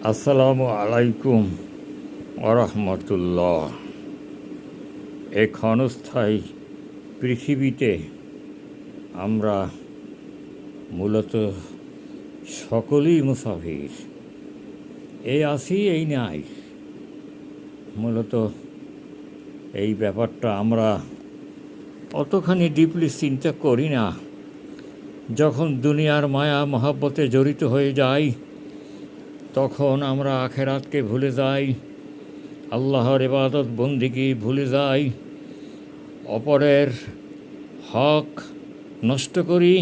আসসালামু আলাইকুম ওরহমতুল্লাহ। এই ক্ষণস্থায়ী পৃথিবীতে আমরা মূলত সকলেই মুসাফির। এই আসি এই নাই, মূলত এই ব্যাপারটা আমরা অতখানি ডিপলি চিন্তা করি না। যখন দুনিয়ার মায়া মহাব্বতে জড়িত হয়ে যাই, তখন আমরা আখেরাতকে ভুলে যাই, আল্লাহর ইবাদত বন্দিগি ভুলে যাই, অপরের হক নষ্ট করি,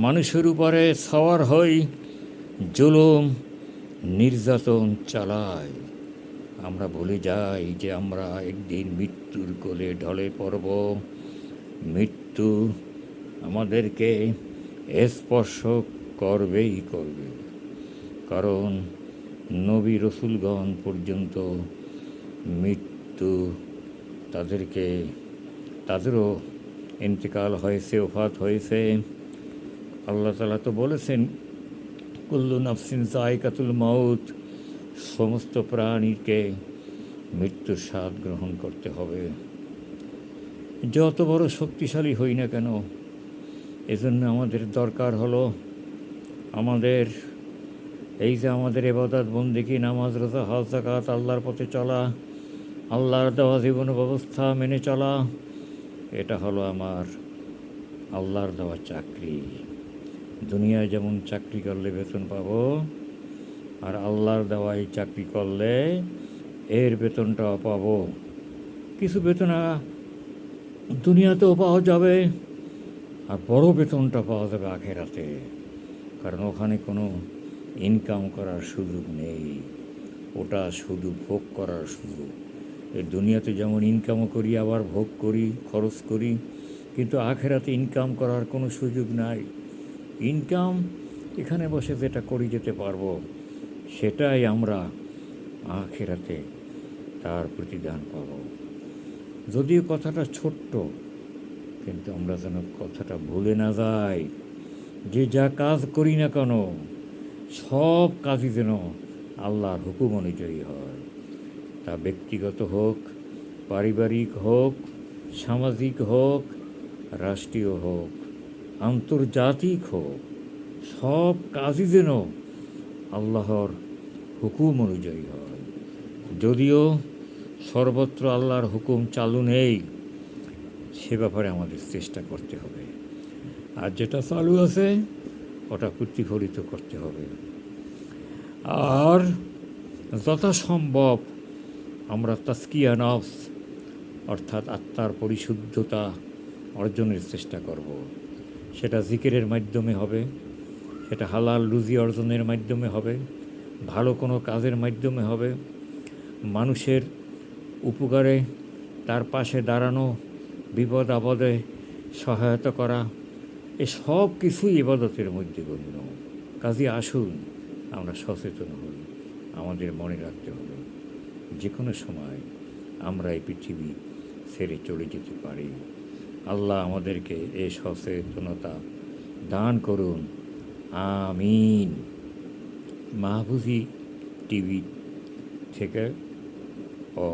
মানুষের উপরে সওয়ার হই, জুলুম নির্যাতন চালাই। আমরা ভুলে যাই যে আমরা একদিন মৃত্যুর কোলে ঢলে পড়ব। মৃত্যু আমাদেরকে স্পর্শ করবেই করবে, কারণ নবী রসুলগণ পর্যন্ত মৃত্যু তাদেরও ইন্তেকাল হয়েছে, ওফাত হয়েছে। আল্লাহ তাআলা তো বলেছেন, কুল্লু নাফসিন যায়কাতুল মাউত, সমস্ত প্রাণীকে মৃত্যুর স্বাদ গ্রহণ করতে হবে। যত বড় শক্তিশালী হই না কেন, এজন্য আমাদের দরকার হলো আমাদের আমাদের ইবাদত বন্দেগী, নামাজ, রোজা, হজ, যাকাত, আল্লাহর পথে চলা, আল্লাহর দেওয়া জীবন ব্যবস্থা মেনে চলা। এটা হলো আমার আল্লাহর দেওয়া চাকরি। দুনিয়ায় যেমন চাকরি করলে বেতন পাবো, আর আল্লাহর দেওয়া এই চাকরি করলে এর বেতনটাও পাবো। কিছু বেতন দুনিয়াতেও পাওয়া যাবে, আর বড় বেতনটা পাওয়া যাবে আখেরাতে, কারণ ওখানে কোনো ইনকাম করার সুযোগ নেই, ওটা শুধু ভোগ করার সুযোগ। এই দুনিয়াতে যেমন ইনকামও করি, আবার ভোগ করি, খরচ করি, কিন্তু আখেরাতে ইনকাম করার কোনো সুযোগ নাই। ইনকাম এখানে বসে যেটা করি যেতে পারবো, সেটাই আমরা আখেরাতে তার প্রতিদান পাব। যদিও কথাটা ছোট্ট, কিন্তু আমরা যেন কথাটা ভুলে না যাই যে যা কাজ করি না কেন, সব কাজই যেন আল্লাহর হুকুম অনুযায়ী হয়। তা ব্যক্তিগত হোক, পারিবারিক হোক, সামাজিক হোক, রাষ্ট্রীয় হোক, আন্তর্জাতিক হোক, সব কাজই যেন আল্লাহর হুকুম অনুযায়ী হয়। যদিও সর্বত্র আল্লাহর হুকুম চালু নেই, সে ব্যাপারে আমাদের চেষ্টা করতে হবে, আর যেটা চালু আছে ওটা প্রতিফলিত করতে হবে। আর যথাসম্ভব আমরা তাজকিয়া নফস, অর্থাৎ আত্মার পরিশুদ্ধতা অর্জনের চেষ্টা করব। সেটা জিকিরের মাধ্যমে হবে, সেটা হালাল রুজি অর্জনের মাধ্যমে হবে, ভালো কোনো কাজের মাধ্যমে হবে, মানুষের উপকারে তার পাশে দাঁড়ানো, বিপদ আপদে সহায়তা করা, এ সব কিছুই ইবাদতের মধ্যে গণ্য। কাজে আসুন আমরা সচেতন হই। আমাদের মনে রাখতে হবে যে কোনো সময় আমরা এই পৃথিবী ছেড়ে চলে যেতে পারি। আল্লাহ আমাদেরকে এই সচেতনতা দান করুন, আমিন। মাহফুজি টিভি থেকে ও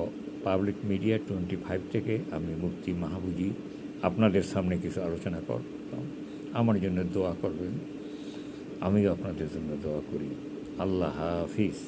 পাবলিক মিডিয়া 25 থেকে আমি মুফতি মাহফুজি আপনাদের সামনে কিছু আলোচনা করলাম। আমার জন্য দোয়া করবেন, আমিও আপনাদের জন্য দোয়া করি। আল্লাহ হাফিজ।